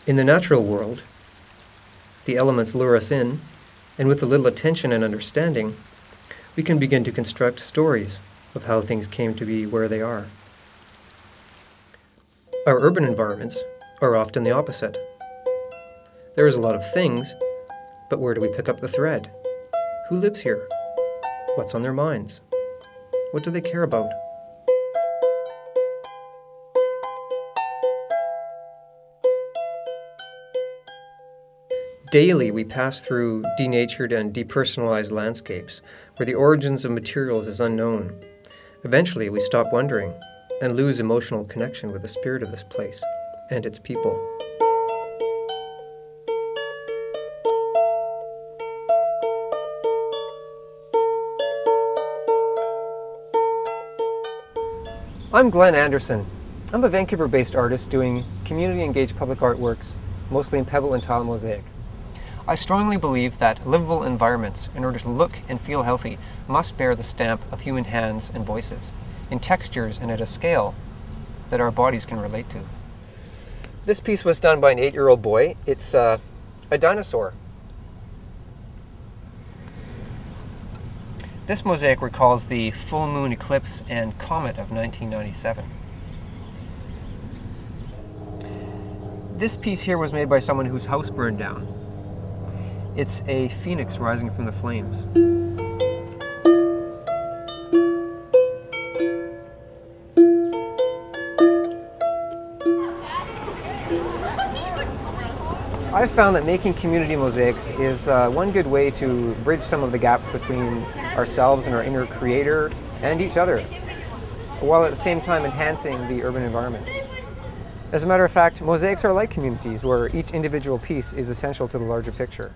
In the natural world, the elements lure us in, and with a little attention and understanding, we can begin to construct stories of how things came to be where they are. Our urban environments are often the opposite. There is a lot of things, but where do we pick up the thread? Who lives here? What's on their minds? What do they care about? Daily, we pass through denatured and depersonalized landscapes where the origins of materials is unknown. Eventually, we stop wondering and lose emotional connection with the spirit of this place and its people. I'm Glenn Anderson. I'm a Vancouver-based artist doing community-engaged public artworks, mostly in pebble and tile mosaic. I strongly believe that livable environments, in order to look and feel healthy, must bear the stamp of human hands and voices, in textures and at a scale that our bodies can relate to. This piece was done by an 8-year-old boy. It's a dinosaur. This mosaic recalls the full moon eclipse and comet of 1997. This piece here was made by someone whose house burned down. It's a phoenix rising from the flames. I've found that making community mosaics is one good way to bridge some of the gaps between ourselves and our inner creator and each other, while at the same time enhancing the urban environment. As a matter of fact, mosaics are like communities where each individual piece is essential to the larger picture.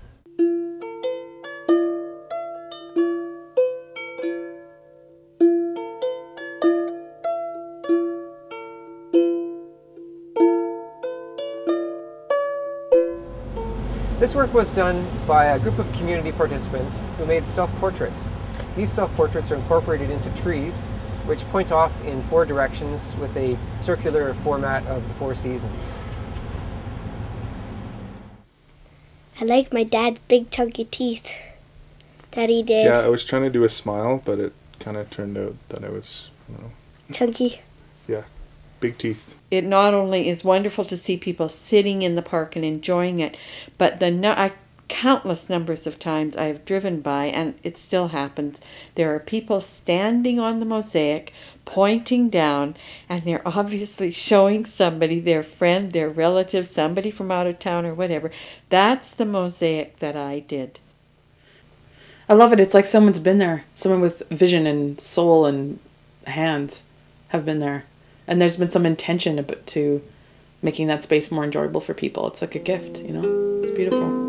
This work was done by a group of community participants who made self-portraits. These self-portraits are incorporated into trees, which point off in 4 directions with a circular format of the 4 seasons. I like my dad's big chunky teeth that he did. Yeah, I was trying to do a smile, but it kind of turned out that I was, I don't know. Chunky. Yeah, big teeth. It not only is wonderful to see people sitting in the park and enjoying it, but the countless numbers of times I have driven by, and it still happens, there are people standing on the mosaic, pointing down, and they're obviously showing somebody, their friend, their relative, somebody from out of town or whatever. That's the mosaic that I did. I love it. It's like someone's been there. Someone with vision and soul and hands have been there. And there's been some intention to making that space more enjoyable for people. It's like a gift, you know? It's beautiful.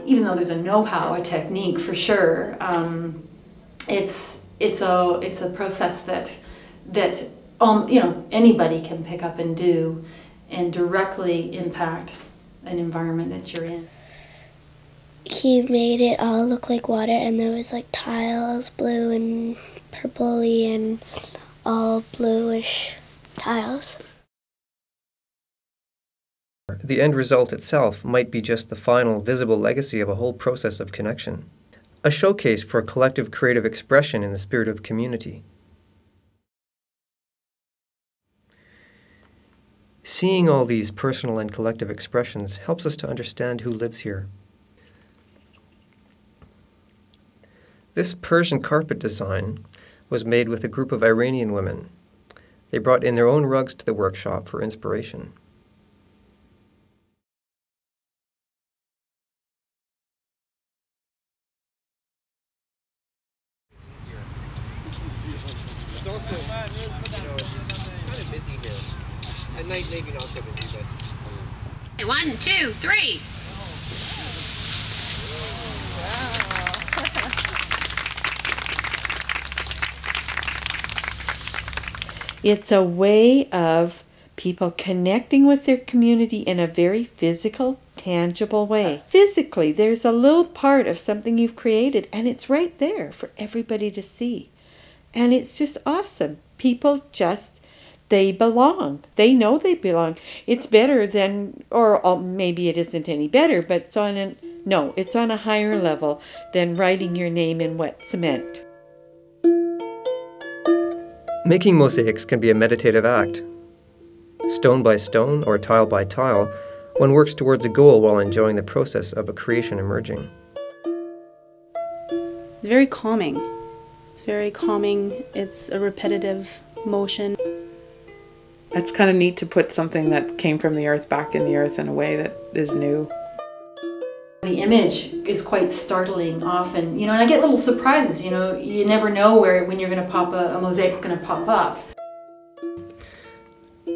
Even though there's a know-how, a technique for sure, it's a process that you know, anybody can pick up and do, and directly impact an environment that you're in. He made it all look like water, and there was like tiles, blue and purpley, and all bluish tiles. The end result itself might be just the final visible legacy of a whole process of connection, a showcase for collective creative expression in the spirit of community. Seeing all these personal and collective expressions helps us to understand who lives here. This Persian carpet design was made with a group of Iranian women. They brought in their own rugs to the workshop for inspiration. It's also, you know, it's kind of busy here. At night, maybe not so busy, but... 1, 2, 3. It's a way of people connecting with their community in a very physical, tangible way. Physically, there's a little part of something you've created, and it's right there for everybody to see. And it's just awesome. People just, they belong. They know they belong. It's better than, or maybe it isn't any better, but it's on it's on a higher level than writing your name in wet cement. Making mosaics can be a meditative act. Stone by stone or tile by tile, one works towards a goal while enjoying the process of a creation emerging. It's very calming. It's very calming. It's a repetitive motion. It's kind of neat to put something that came from the earth back in the earth in a way that is new. The image is quite startling often, and I get little surprises, you never know when you're going to pop a mosaic's going to pop up.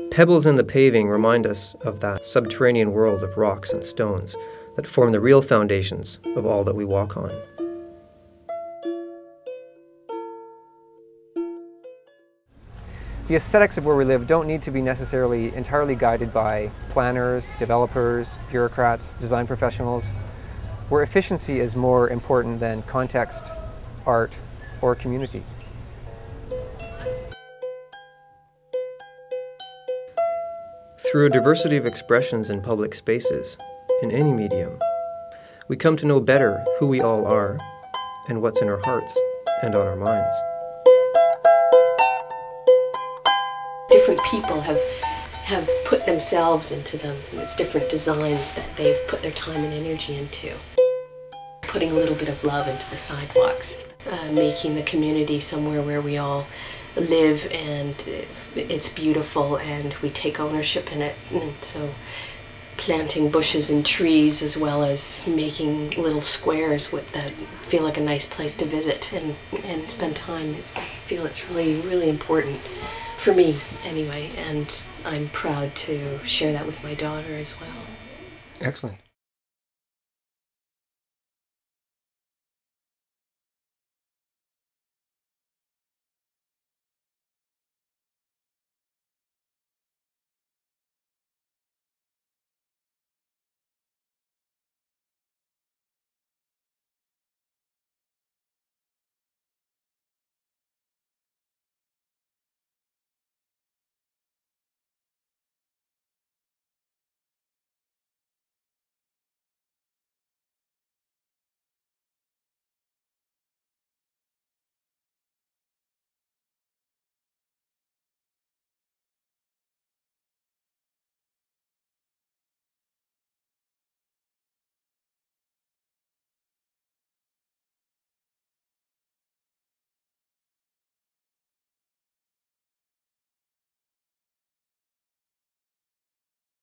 Pebbles in the paving remind us of that subterranean world of rocks and stones that form the real foundations of all that we walk on. The aesthetics of where we live don't need to be necessarily entirely guided by planners, developers, bureaucrats, design professionals, where efficiency is more important than context, art, or community. Through a diversity of expressions in public spaces, in any medium, we come to know better who we all are and what's in our hearts and on our minds. Different people have put themselves into them. It's different designs that they've put their time and energy into. Putting a little bit of love into the sidewalks, making the community somewhere where we all live and it's beautiful and we take ownership in it. And so planting bushes and trees as well as making little squares that feel like a nice place to visit and spend time. I feel it's really, really important for me anyway, and I'm proud to share that with my daughter as well. Excellent.